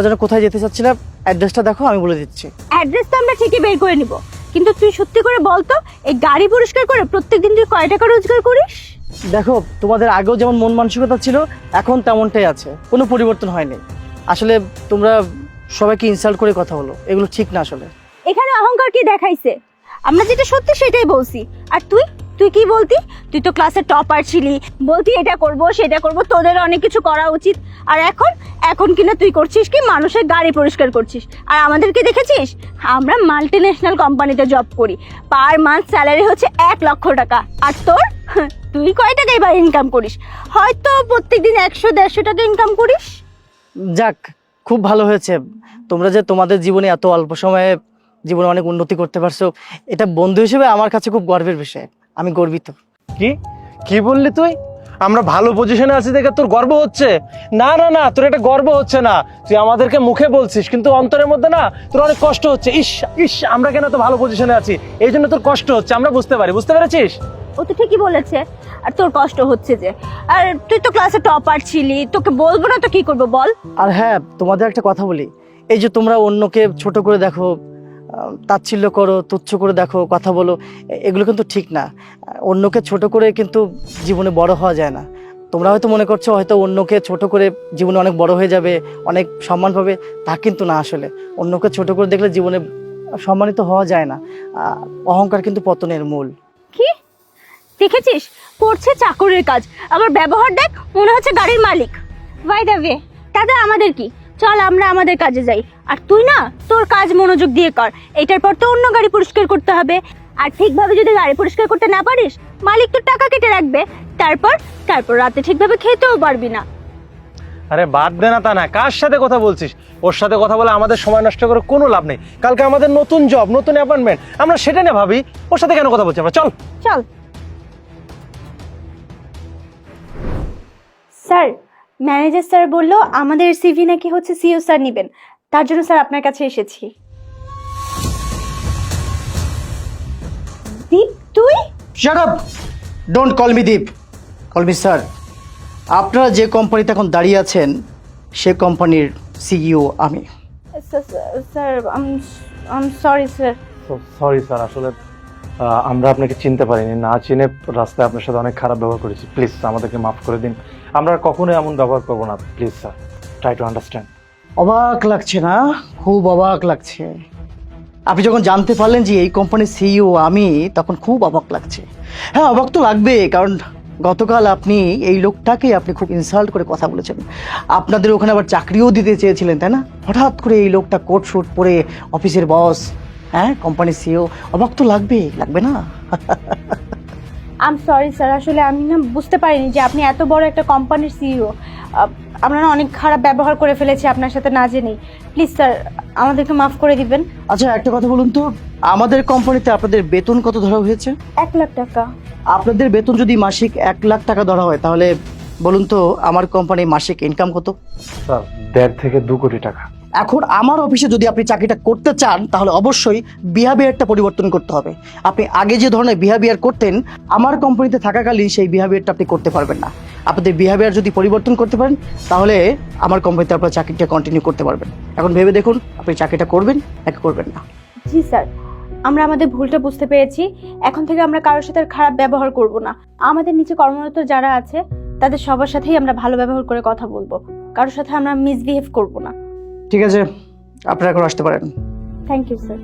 যেন কোথায় যেতে চাচ্ছিলাম অ্যাড্রেসটা দেখো, আমি বলে দিচ্ছি। অ্যাড্রেস তো আমরা ঠিকই বের করে নিব, কিন্তু তুই সত্যি করে বল তো, এই গাড়ি পরিষ্কার করে প্রত্যেকদিন তুই কয় টাকা রোজগার করিস? দেখো, তোমাদের আগেও যেমন মন মানসিকতা ছিল এখন তেমনটাই আছে, কোনো পরিবর্তন হয়নি। আসলে তোমরা সবাইকে ইনসাল্ট করে কথা বলো, এগুলো ঠিক না আসলে। এখানে অহংকার কি দেখাইছে? আমরা যেটা সত্যি সেটাই বলছি। আর তুই তুই কি বলতি? তুই তো ক্লাসের টপার ছিলি, বলতি এটা করব সেটা করব, তোদের অনেক কিছু করা উচিত। আর এখন এখন কিনা তুই করছিস কি, মানুষের গাড়ি পরিষ্কার করছিস। আর আমাদেরকে দেখেছিস, আমরা মাল্টি ন্যাশনাল কোম্পানিতে জব করি, পার মান্থ স্যালারি হচ্ছে 1 লক্ষ টাকা। আর তোর তুই কয় টাকা এবার ইনকাম করিস? হয়তো প্রত্যেকদিন 100-150 টাকা ইনকাম করিস। যাক, খুব ভালো হয়েছে তোমরা যে তোমাদের জীবনে এত অল্প সময়ে জীবনে অনেক উন্নতি করতে পারছো। এটা বন্ধু হিসেবে আমার কাছে খুব গর্বের বিষয়, আমি গর্বিত। কি কি বললি তুই? আমরা ভালো পজিশনে আছি দেখে তোর গর্ব হচ্ছে? না না না, তোর এটা গর্ব হচ্ছে না। তুই আমাদেরকে মুখে বলছিস, কিন্তু অন্তরের মধ্যে না তোর অনেক কষ্ট হচ্ছে। ইস ইস, আমরা কেন তো ভালো পজিশনে আছি, এই জন্য তোর কষ্ট হচ্ছে, আমরা বুঝতে পারি। বুঝতে পেরেছিস? ও তো ঠিকই বলেছে। আর তোর কষ্ট হচ্ছে যে, আর তুই তো ক্লাসে টপার ছিলি, তোকে বলবো না তো কি করবো বল? আর হ্যাঁ, তোমাদের একটা কথা বলি, এই যে তোমরা অন্যকে ছোট করে দেখো, তাচ্ছিল্য করো, তুচ্ছ করে দেখো, কথা বলো, এগুলো কিন্তু ঠিক না। অন্যকে ছোট করে কিন্তু জীবনে বড় হওয়া যায় না। তোমরা হয়তো মনে করছো হয়তো অন্যকে ছোট করে জীবনে অনেক বড় হয়ে যাবে, অনেক সম্মান পাবে, তা কিন্তু না। আসলে অন্যকে ছোট করে দেখলে জীবনে সম্মানিত হওয়া যায় না। অহংকার কিন্তু পতনের মূল। কি দেখেছিস, করছে চাকরের কাজ, আবার ব্যবহার দেখ, মনে হচ্ছে গাড়ির মালিক। বাই দ্য ওয়ে, দাদা আমাদের কি, চল আমরা আমাদের কাজে যাই। আর তুই না তোর কাজ মনোযোগ দিয়ে কর, এটার পর তো অন্য গাড়ি পরিষ্কার করতে হবে। আর ঠিকভাবে যদি গাড়ি পরিষ্কার করতে না পারিস, মালিক তোর টাকা কেটে রাখবে। তারপর তারপর রাতে ঠিকভাবে খেতেও পারবি না। আরে বাদ দে না, তা না, কার সাথে কথা বলছিস? ওর সাথে কথা বলে আমাদের সময় নষ্ট করে কোনো লাভ নেই। কালকে আমাদের নতুন জব, নতুন অ্যাপয়েন্টমেন্ট, আমরা সেটা না ভাবি। ওর সাথে কেন কথা বলছি আমরা? চল চল। স্যার, ম্যানেজার স্যার বললো আমাদের সিভি নাকি হচ্ছে সিও স্যার নেবেন, তার জন্য স্যার আপনার কাছে এসেছি। দীপ তুই? Shut up! Don't call me Deep, call me sir. আপনারা যে কোম্পানিতে এখন দাঁড়িয়ে আছেন সে কোম্পানির সিইও আমি। স্যার আম সরি স্যার। সরি স্যার, আসলে আমরা আপনাকে চিনতে পারিনি, না চিনে রাস্তায় আপনার সাথে অনেক খারাপ ব্যবহার করেছি। প্লিজ আমাদেরকে মাফ করে দিন, আমরা কখনোই এমন ব্যবহার করবো না। Please sir, try to understand. অবাক লাগছে না? খুব অবাক লাগছে। আপনি যখন জানতে পারলেন যে এই কোম্পানির সিইও আমি, তখন খুব অবাক লাগছে। হ্যাঁ, অবাক তো লাগবে, কারণ গতকাল আপনি এই লোকটাকে আপনি খুব ইনসাল্ট করে কথা বলেছেন। আপনাদের ওখানে আবার চাকরিও দিতে চেয়েছিলেন, তাই না? হঠাৎ করে এই লোকটা কোট শুট পরে অফিসের বস, হ্যাঁ, কোম্পানির সিইও, অবাক তো লাগবে, লাগবে না? আম সরি স্যার, আসলে আমি না বুঝতে পারিনি যে আপনি এত বড় একটা কোম্পানির সিইও। আমরা না অনেক খারাপ ব্যবহার করে ফেলেছি আপনার সাথে না জেনেই। প্লিজ স্যার, আমাদেরকে মাফ করে দিবেন। আচ্ছা, একটা কথা বলুন তো, আমাদের কোম্পানিতে আপনাদের বেতন কত ধরা হয়েছে? 1 লাখ টাকা। আপনাদের বেতন যদি মাসিক 1 লাখ টাকা ধরা হয়, তাহলে বলুন তো আমার কোম্পানি মাসিক ইনকাম কত? স্যার 1.5 থেকে 2 কোটি টাকা। এখন আমার অফিসে যদি আপনি চাকরিটা করতে চান, তাহলে অবশ্যই বিহেভিয়ারটা পরিবর্তন করতে হবে। আপনি আগে যে ধরনের বিহেভিয়ার করতেন, আমার কোম্পানিতে থাকাকালীন সেই বিহেভিয়ারটা আপনি করতে পারবেন না। আপনাদের বিহেভিয়ার যদি পরিবর্তন করতে পারেন, তাহলে আমার কোম্পানিতে আপনার চাকরিটা কন্টিনিউ করতে পারবেন। এখন ভেবে দেখুন, আপনি চাকরিটা করবেন নাকি করবেন না। জি স্যার, আমরা আমাদের ভুলটা বুঝতে পেরেছি। এখন থেকে আমরা কারোর সাথে আর খারাপ ব্যবহার করব না। আমাদের নিচে কর্মরত যারা আছে তাদের সবার সাথেই আমরা ভালো ব্যবহার করে কথা বলবো, কারোর সাথে আমরা মিসবিহেভ করব না। ঠিক আছে, আপনারা এখন আসতে পারেন। Thank you sir.